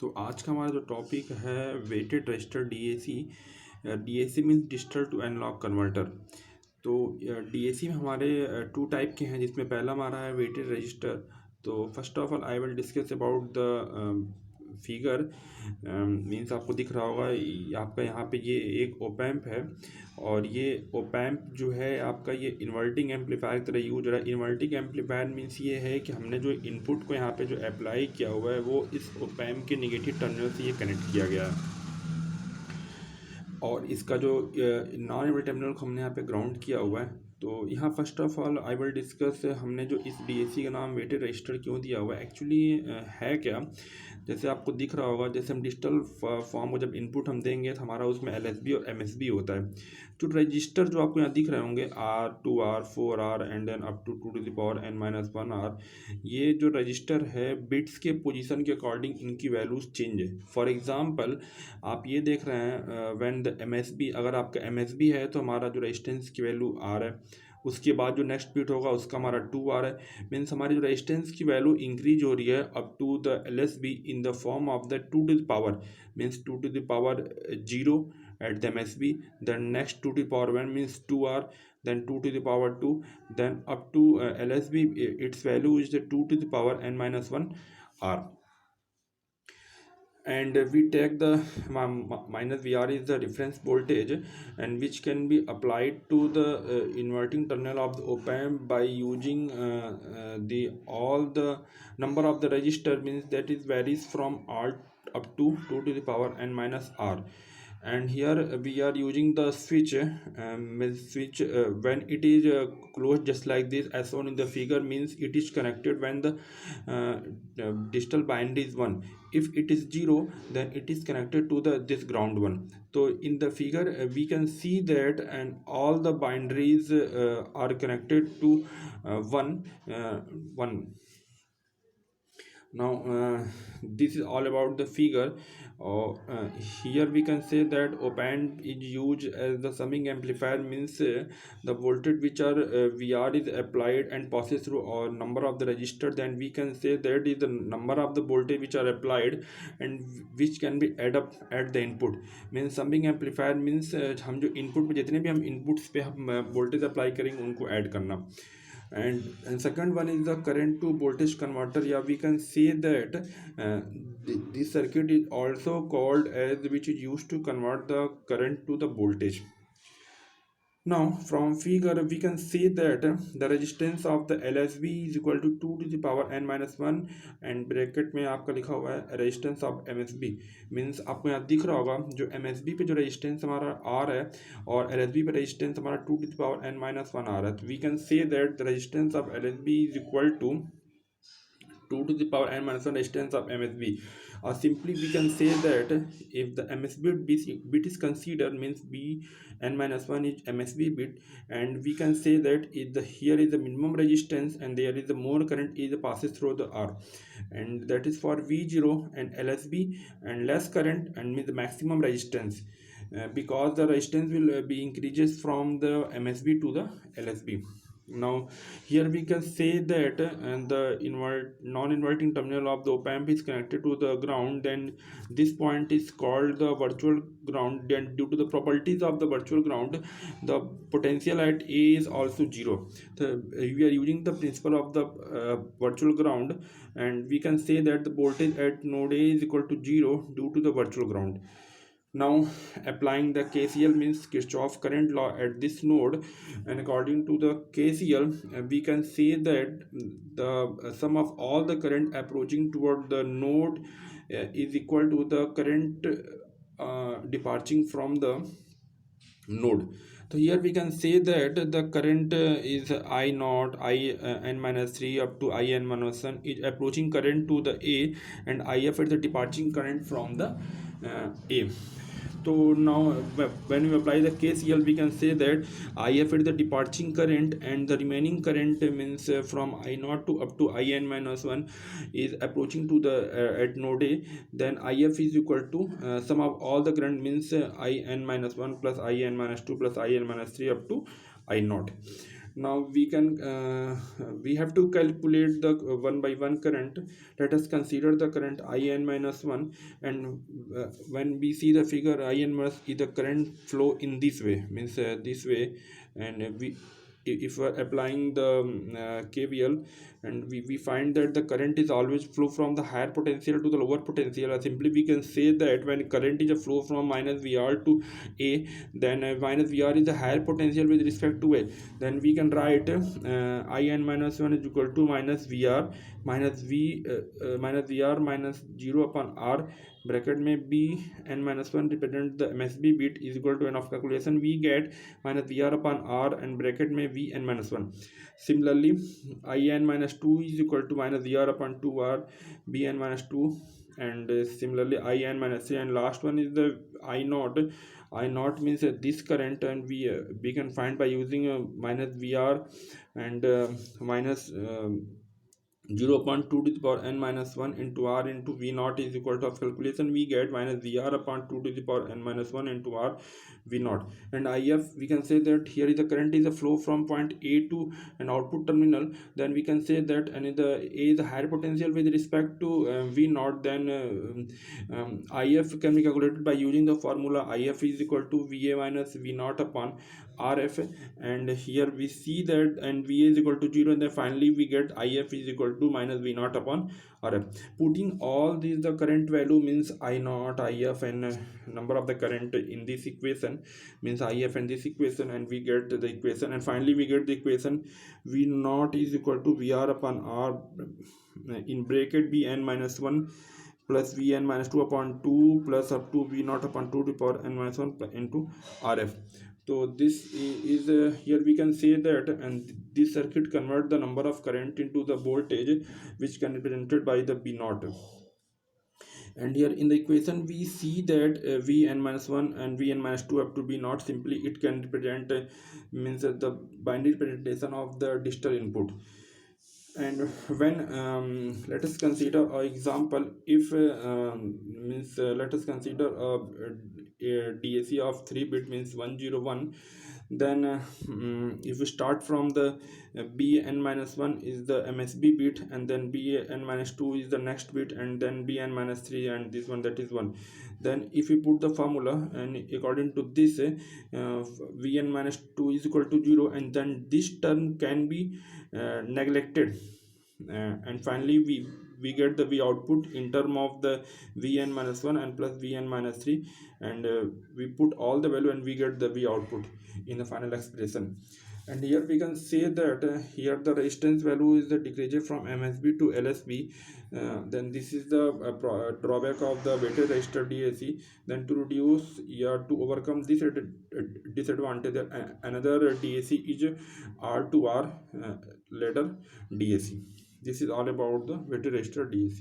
तो आज का हमारा जो टॉपिक है weighted register DAC. DAC means digital to analog converter. तो डीएसी में हमारे टू टाइप के हैं, जिसमें पहला हमारा है वेटेड रजिस्टर। तो first of all I will discuss about the figure. Means आपको दिख रहा होगा आपका यहाँ पे ये एक ओपैम्प है, और ये ओपैम्प जो है आपका ये इन्वर्टिंग एम्पलीफायर की तरह यूज हो रहा है। इन्वर्टिंग एम्पलीफायर मीन्स ये है कि हमने जो इनपुट को यहाँ पे जो अप्लाई किया हुआ है वो इस ओपैम्प के नेगेटिव टर्मिनल से ये कनेक्ट किया गया है, और इसका जो नॉन इन्वर्टिंग टर्मिनल को हमने यहाँ पे ग्राउंड किया हुआ है। तो यहाँ first of all I will discuss हमने जो इस डीएसी का नाम वेटेड रजिस्टर क्यों दिया हुआ है, एक्चुअली है क्या। जैसे आपको दिख रहा होगा, जैसे हम डिजिटल फॉर्म को जब इनपुट हम देंगे तो हमारा उसमें एलएसबी और एमएसबी होता है। जो रजिस्टर जो आपको यहाँ दिख रहे होंगे R2R 4R and then up to 2n-1R, ये जो रजिस्टर है बिट्स के पोजीशन के अकॉर्डिंग इनकी वैल्यूज चेंज है। फॉर एग्जांपल आप ये देख रहे हैं व्हेन द एमएसबी, अगर आपका एमएसबी है तो हमारा जो रेजिस्टेंस की वैल्यू R है, उसके बाद जो नेक्स्ट बिट होगा उसका हमारा 2R है। मीन्स हमारी जो रेजिस्टेंस की वैल्यू इंक्रीज हो रही है up to the LSB in the form of the 2 to the power, means 2 to the power 0 at the MSB, then next 2 to the power 1 means 2R, then 2 to the power 2, then up to LSB, its value is the 2 to the power n-1 R. And we take the minus VR is the reference voltage, and which can be applied to the inverting terminal of the op-amp by using the all the number of the resistor, means that is varies from R up to 2 to the power n-R. And here we are using the switch, when it is closed just like this as shown in the figure, means it is connected when the digital binary is 1. If it is 0, then it is connected to the this ground one. So in the figure we can see that, and all the binaries are connected to 1. Now this is all about the figure. Here we can say that op-amp is used as the summing amplifier, means the voltage which are VR is applied and passes through a number of the resistor, then we can say that is the number of the voltage which are applied and which can be add up at the input. Means summing amplifier means हम जो input पे जितने भी हम inputs पे हम voltage apply करेंगे उनको add करना. And second one is the current to voltage converter. Yeah, we can say that this circuit is also called as which is used to convert the current to the voltage. Now from figure we can see that the resistance of the LSB is equal to 2 to the power n-1, and bracket में आपका लिखा हुआ है resistance of MSB. Means आपको यहाँ दिख रहा होगा जो MSB पे जो resistance हमारा R है और LSB पे resistance हमारा 2 to the power n-1 R है. तो we can say that the resistance of LSB is equal to 2 to the power n-1 resistance of MSB. Or simply we can say that if the MSB bit is considered, means B n-1 is MSB bit, and we can say that if the here is the minimum resistance and there is the more current is passes through the R, and that is for V0 and LSB, and less current and means the maximum resistance, because the resistance will be increases from the MSB to the LSB. Now here we can say that the non-inverting terminal of the op-amp is connected to the ground, then this point is called the virtual ground. Then due to the properties of the virtual ground, the potential at A is also 0. So we are using the principle of the virtual ground, and we can say that the voltage at node A is equal to 0 due to the virtual ground. Now applying the KCL, means Kirchoff current law at this node, and according to the KCL we can say that the sum of all the current approaching toward the node is equal to the current departing from the node. So here we can say that the current is I naught n-3 up to in-1 is approaching current to the A, and IF is the departing current from the A. So now when we apply the KCL, we can say that IF is the departing current, and the remaining current means from I0 to up to in-1 is approaching to the at node A. Then IF is equal to sum of all the current, means in-1 plus in-2 plus in-3 up to I0. Now we have to calculate the one by one current. Let us consider the current in minus 1, and when we see the figure, in minus is the current flow in this way, means this way. And if we are applying the KVL, and we find that the current is always flow from the higher potential to the lower potential. Or simply we can say that when current is a flow from minus VR to A, then minus VR is the higher potential with respect to A. Then we can write in minus 1 is equal to minus VR minus minus VR minus 0 upon R, bracket में b n minus 1 represent the MSB bit is equal to n of calculation. We get minus VR upon R and bracket में v n minus 1. Similarly, in minus 2 is equal to minus VR upon 2R bn minus 2. And similarly in minus 3, and last one is the I naught. I naught means this current, and we can find by using minus VR and minus 0.2 to the power n minus 1 into R into V naught is equal to, of calculation we get minus VR upon 2 to the power n minus 1 into R V naught. And IF, we can say that here is the current is a flow from point A to an output terminal. Then we can say that and the A is the higher potential with respect to V naught. Then IF can be calculated by using the formula IF is equal to VA minus V naught upon RF. And here we see that and VA is equal to 0, and then finally we get IF is equal to minus V naught upon RF. Putting all these the current value means I naught, IF, and number of the current in this equation means IF and this equation, and we get the equation. And finally we get the equation V naught is equal to VR upon R in bracket Bn minus 1 plus Vn minus 2 upon 2 plus up to V naught upon 2 to the power n minus 1 into RF. So this is here we can say that, and this circuit convert the number of current into the voltage, which can be represented by the B naught. And here in the equation we see that Vn minus 1 and Vn minus 2 up to B naught, simply it can represent means the binary representation of the digital input. And when let us consider an example, if means let us consider a DAC of 3 bit means 101. Then if we start from the bn minus 1 is the MSB bit, and then bn minus 2 is the next bit, and then bn minus 3, and this one, that is 1. Then if we put the formula, and according to this vn minus 2 is equal to 0, and then this term can be neglected, and finally we get the V output in term of the Vn minus 1 and plus Vn minus 3, and we put all the value and we get the V output in the final expression. And here we can say that here the resistance value is the decrease from MSB to LSB. Then this is the drawback of the weighted resistor DAC. Then to reduce to overcome this disadvantage, another DAC is R to R ladder DAC. This is all about the weighted resistor DAC.